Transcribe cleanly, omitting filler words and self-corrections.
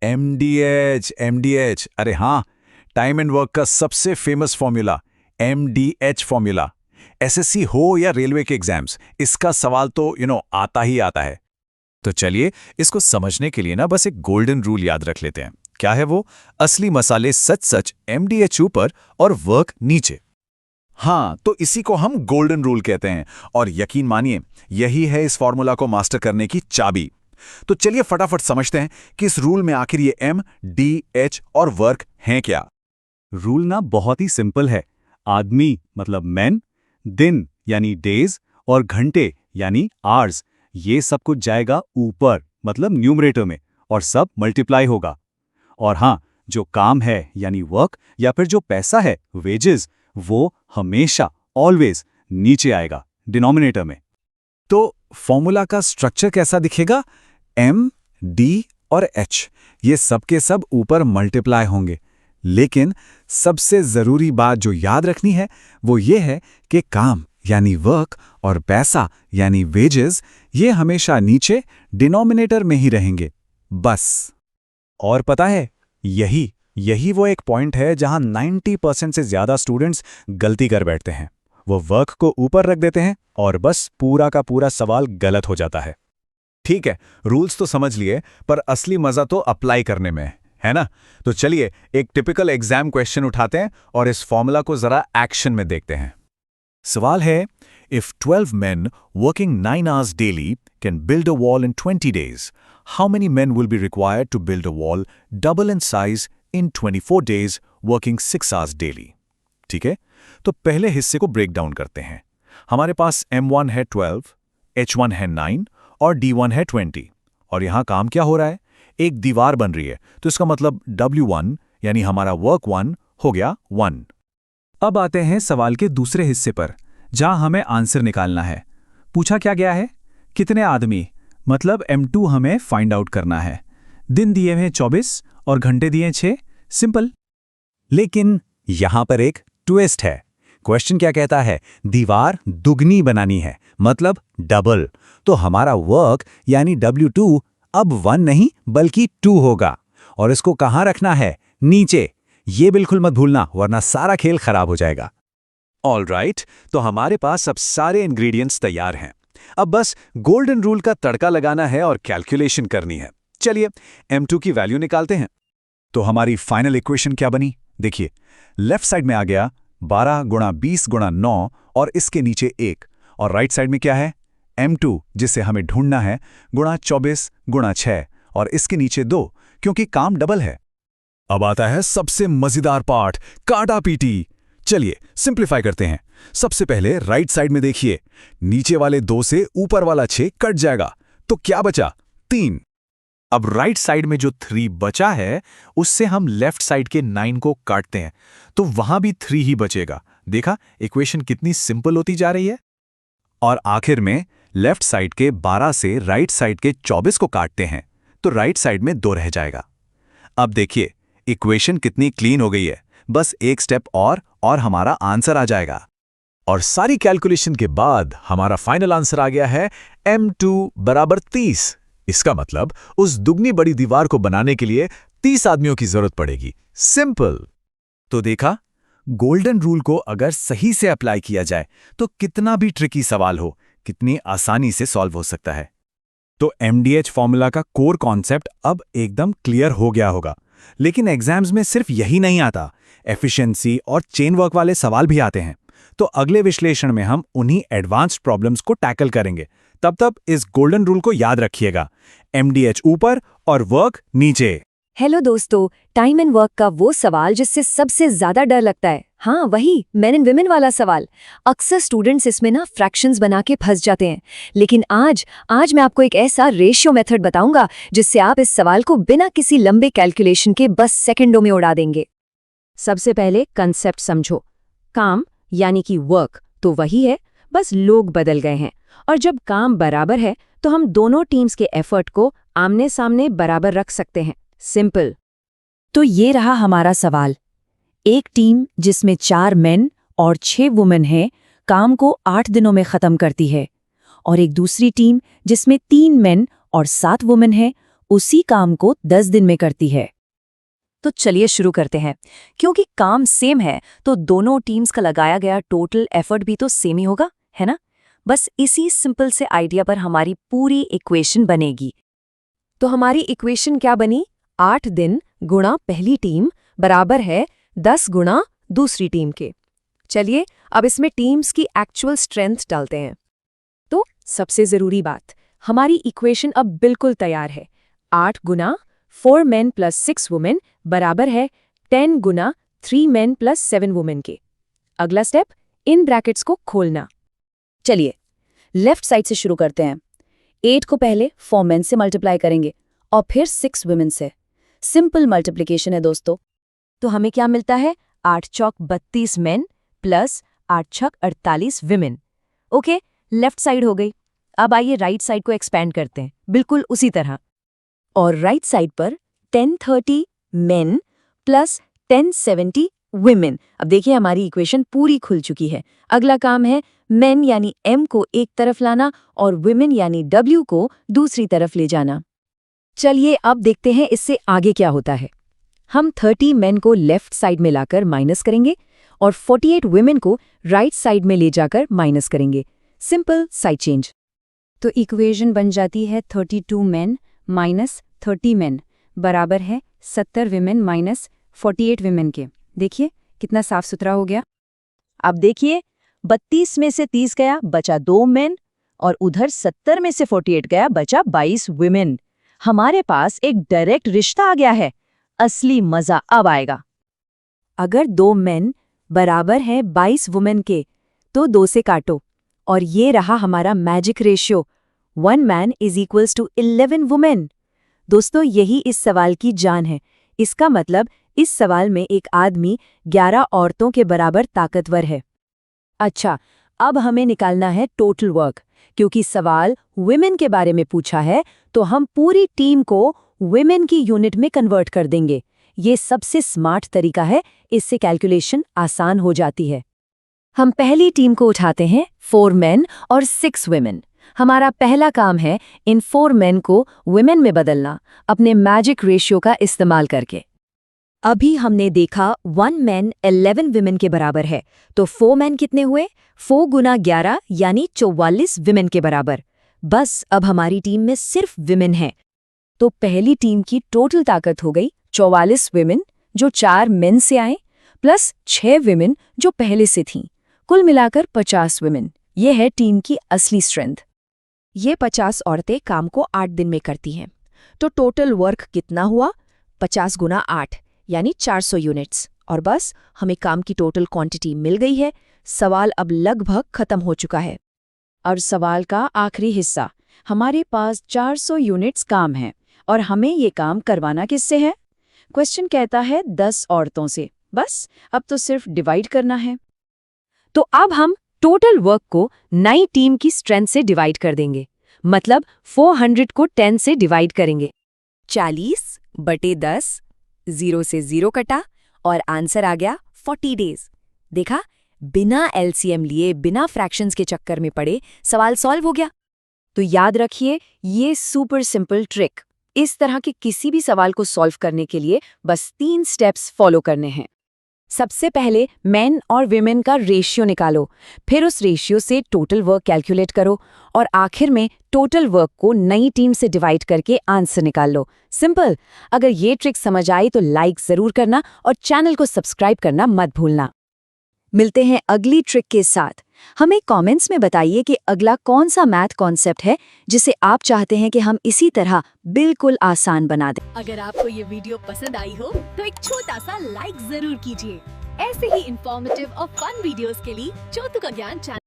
एमडीएच, अरे हाँ, time and work का सबसे famous formula, MDH formula. SSC हो या रेलवे के एग्जाम्स, इसका सवाल तो आता ही आता है। तो चलिए इसको समझने के लिए ना बस एक गोल्डन रूल याद रख लेते हैं। क्या है वो? असली मसाले सच सच एमडीएच ऊपर और वर्क नीचे। हाँ, तो इसी को हम गोल्डन रूल कहते हैं, और यकीन मानिए यही है इस फॉर्मूला को मास्टर करने की चाबी। तो चलिए फटाफट समझते हैं कि इस रूल में आखिर ये एम, डी, एच और वर्क हैं क्या। रूल ना बहुत ही सिंपल है। आदमी मतलब मैन, दिन यानी डेज और घंटे यानी आवर्स, ये सब कुछ जाएगा ऊपर मतलब न्यूमरेटर में और सब मल्टीप्लाई होगा। और हाँ, जो काम है यानी वर्क या फिर जो पैसा है वेजेस, वो हमेशा ऑलवेज नीचे आएगा डिनोमिनेटर में। तो फॉर्मूला का स्ट्रक्चर कैसा दिखेगा? एम, डी और एच, ये सब के सब ऊपर मल्टीप्लाई होंगे। लेकिन सबसे जरूरी बात जो याद रखनी है वो ये है कि काम यानी वर्क और पैसा यानी वेजेस, ये हमेशा नीचे डिनोमिनेटर में ही रहेंगे बस। और पता है, यही वो एक पॉइंट है जहां 90% से ज्यादा स्टूडेंट्स गलती कर बैठते हैं। वो वर्क को ऊपर रख देते हैं और बस पूरा का पूरा सवाल गलत हो जाता है। ठीक है, रूल्स तो समझ लिए, पर असली मजा तो अप्लाई करने में है ना। तो चलिए एक टिपिकल एग्जाम क्वेश्चन उठाते हैं और इस फॉर्मूला को जरा एक्शन में देखते हैं। सवाल है, if 12 men working 9 hours daily can build a wall in 20 days, how many men will be required to build a wall double in size in 24 days working 6 hours daily? ठीक है, तो पहले हिस्से को ब्रेक डाउन करते हैं। हमारे पास M1 है 12, H1 है 9 और D1 है 20। और यहां काम क्या हो रहा है? एक दीवार बन रही है, तो इसका मतलब W1 यानी हमारा वर्क 1 हो गया 1। अब आते हैं सवाल के दूसरे हिस्से पर, जहां हमें आंसर निकालना है। पूछा क्या गया है? कितने आदमी, मतलब M2 हमें फाइंड आउट करना है। दिन दिए हैं 24 और घंटे दिए 6। सिंपल। लेकिन यहां पर एक ट्विस्ट है। क्वेश्चन क्या कहता है? दीवार दुगनी बनानी है, मतलब डबल। तो हमारा वर्क यानी W2 अब 1 नहीं बल्कि 2 होगा। और इसको कहां रखना है? नीचे। ये बिल्कुल मत भूलना, वरना सारा खेल खराब हो जाएगा। ऑलराइट, तो हमारे पास अब सारे इंग्रेडिएंट्स तैयार हैं। अब बस गोल्डन रूल का तड़का लगाना है और कैलकुलेशन करनी है। चलिए M2 की वैल्यू निकालते हैं। तो हमारी फाइनल इक्वेशन क्या बनी? देखिए, लेफ्ट साइड में आ गया 12 गुणा 20 गुणा 9 और इसके नीचे 1। और राइट साइड में क्या है? M2, जिसे हमें ढूंढना है, गुणा 24 गुणा 6 और इसके नीचे 2, क्योंकि काम डबल है। अब आता है सबसे मजेदार पार्ट, काटा पीटी। चलिए सिंप्लीफाई करते हैं। सबसे पहले राइट साइड में देखिए, नीचे वाले 2 से ऊपर वाला 6 कट जाएगा, तो क्या बचा? 3। अब राइट साइड में जो 3 बचा है, उससे हम लेफ्ट साइड के 9 को काटते हैं, तो वहां भी 3 ही बचेगा। देखा इक्वेशन कितनी सिंपल होती जा रही है। और आखिर में लेफ्ट साइड के 12 से राइट साइड के 24 को काटते हैं, तो राइट साइड में 2 रह जाएगा। अब देखिए इक्वेशन कितनी क्लीन हो गई है। बस एक स्टेप और हमारा आंसर आ जाएगा। और सारी कैलकुलेशन के बाद हमारा फाइनल आंसर आ गया है M2 बराबर 30। इसका मतलब उस दुगनी बड़ी दीवार को बनाने के लिए 30 आदमियों की जरूरत पड़ेगी। सिंपल। तो देखा, गोल्डन रूल को अगर सही से अप्लाई किया जाए तो कितना भी ट्रिकी सवाल हो, कितनी आसानी से सॉल्व हो सकता है। तो MDH फॉर्मूला का कोर कॉन्सेप्ट अब एकदम क्लियर हो गया होगा। लेकिन एग्जाम्स में सिर्फ यही नहीं आता, एफिशिएंसी और चेन वर्क वाले सवाल भी आते हैं। तो अगले विश्लेषण में हम उन्हीं एडवांस्ड प्रॉब्लम्स को टैकल करेंगे। तब इस गोल्डन रूल को याद रखिएगा, MDH ऊपर और वर्क नीचे। हेलो दोस्तों, टाइम एंड वर्क का वो सवाल जिससे सबसे ज्यादा डर लगता है, हाँ वही मेन एंड विमेन वाला सवाल। अक्सर स्टूडेंट्स इसमें ना फ्रैक्शंस बना के फंस जाते हैं। लेकिन आज मैं आपको एक ऐसा रेशियो मेथड बताऊंगा जिससे आप इस सवाल को बिना किसी लंबे कैलकुलेशन के बस सेकंडों में उड़ा देंगे। सबसे पहले कंसेप्ट समझो। काम यानी कि वर्क तो वही है, बस लोग बदल गए हैं। और जब काम बराबर है तो हम दोनों टीम्स के एफर्ट को आमने सामने बराबर रख सकते हैं। सिंपल। तो ये रहा हमारा सवाल। एक टीम जिसमें 4 मेन और 6 वुमेन हैं, काम को 8 दिनों में खत्म करती है। और एक दूसरी टीम जिसमें 3 मेन और 7 वुमेन हैं, उसी काम को 10 दिन में करती है। तो चलिए शुरू करते हैं। क्योंकि काम सेम है तो दोनों टीम्स का लगाया गया टोटल एफर्ट भी तो सेम ही होगा, है ना? बस इसी सिंपल से आइडिया पर हमारी पूरी इक्वेशन बनेगी। तो हमारी इक्वेशन क्या बनी? 8 दिन गुणा पहली टीम बराबर है 10 गुणा दूसरी टीम के। चलिए अब इसमें टीम्स की एक्चुअल स्ट्रेंथ डालते हैं। तो सबसे जरूरी बात, हमारी इक्वेशन अब बिल्कुल तैयार है। 8 गुना 4 men + 6 women बराबर है 10 गुना 3 men + 7 women के। अगला स्टेप, इन ब्रैकेट्स को खोलना। चलिए लेफ्ट साइड से शुरू करते हैं। 8 को पहले 4 men से मल्टीप्लाई करेंगे और फिर 6 women से। सिंपल मल्टीप्लिकेशन है दोस्तों। तो हमें क्या मिलता है? 8 चौक 32 men + 8 छक 48 women। ओके, लेफ्ट साइड हो गई। अब आइए राइट साइड को एक्सपेंड करते हैं, बिल्कुल उसी तरह। और राइट साइड पर 1030 men + 1070 women। अब देखिए हमारी इक्वेशन पूरी खुल चुकी है। अगला काम है men यानी m को एक तरफ लाना और women यानी w को दूसरी तरफ ले जाना। चलिए अब देखते हैं इससे आगे क्या होता है। हम 30 men को लेफ्ट साइड में लाकर माइनस करेंगे और 48 women को राइट साइड में ले जाकर माइनस करेंगे। Simple side change. तो इक्वेशन बन जाती है 32 men - 30 men बराबर है 70 women - 48 women के। देखिए कितना साफ सुथरा हो गया। अब देखिए 32 में से 30 गया, बचा 2 men और उधर 70 में से 48 गया, बचा 22 women। हमारे पास एक डायरेक्ट रिश्ता आ गया है। असली मजा अब आएगा। अगर 2 men बराबर है 22 women के तो 2 से काटो और ये रहा हमारा मैजिक रेशियो 1 man = 11 women। दोस्तों यही इस सवाल की जान है। इसका मतलब इस सवाल में एक आदमी 11 औरतों के बराबर ताकतवर है। अच्छा, अब हमें निकालना है टोटल वर्क। क्योंकि सवाल वुमेन के बारे में पूछा है तो हम पूरी टीम को वुमेन की यूनिट में कन्वर्ट कर देंगे। ये सबसे स्मार्ट तरीका है, इससे कैलकुलेशन आसान हो जाती है। हम पहली टीम को उठाते हैं 4 men और 6 women। हमारा पहला काम है इन 4 men को women में बदलना अपने मैजिक रेशियो का इस्तेमाल करके। अभी हमने देखा 1 man 11 women के बराबर है, तो 4 men कितने हुए? 4 गुना 11 यानी 44 women के बराबर। बस अब हमारी टीम में सिर्फ women है। तो पहली टीम की टोटल ताकत हो गई 44 women जो 4 men से आए प्लस 6 women जो पहले से थीं। कुल मिलाकर 50 women। ये है टीम की असली स्ट्रेंथ। ये 50 औरतें काम को 8 दिन में करती हैं। तो टोटल वर्क कितना हुआ? 50 गुना 8 यानी 400 यूनिट्स। और बस हमें काम की टोटल क्वांटिटी मिल गई है। सवाल अब लगभग खत्म हो चुका है। और सवाल का आखिरी हिस्सा, हमारे पास 400 यूनिट्स काम है और हमें ये काम करवाना किससे है? क्वेश्चन कहता है 10 औरतों से। बस अब तो सिर्फ डिवाइड करना है। तो अब हम टोटल वर्क को नई टीम की स्ट्रेंथ से डिवाइड कर देंगे। मतलब 400 को 10 से डिवाइड करेंगे। 40 बटे 10, 0 से 0 कटा और आंसर आ गया 40 डेज। देखा, बिना एलसीएम लिए, बिना फ्रैक्शंस के चक्कर में पड़े सवाल सॉल्व हो गया। तो याद रखिए ये सुपर सिंपल ट्रिक। इस तरह के किसी भी सवाल को सॉल्व करने के लिए बस 3 स्टेप्स फॉलो करने हैं। सबसे पहले मेन और विमेन का रेशियो निकालो, फिर उस रेशियो से टोटल वर्क कैलकुलेट करो और आखिर में टोटल वर्क को नई टीम से डिवाइड करके आंसर निकाल लो। सिंपल। अगर ये ट्रिक समझ आई तो लाइक जरूर करना और चैनल को सब्सक्राइब करना मत भूलना। मिलते हैं अगली ट्रिक के साथ। हमें कमेंट्स में बताइए कि अगला कौन सा मैथ कॉन्सेप्ट है जिसे आप चाहते हैं कि हम इसी तरह बिल्कुल आसान बना दें। अगर आपको ये वीडियो पसंद आई हो तो एक छोटा सा लाइक जरूर कीजिए। ऐसे ही इंफॉर्मेटिव और फन वीडियोस के लिए चौतुका ज्ञान चैनल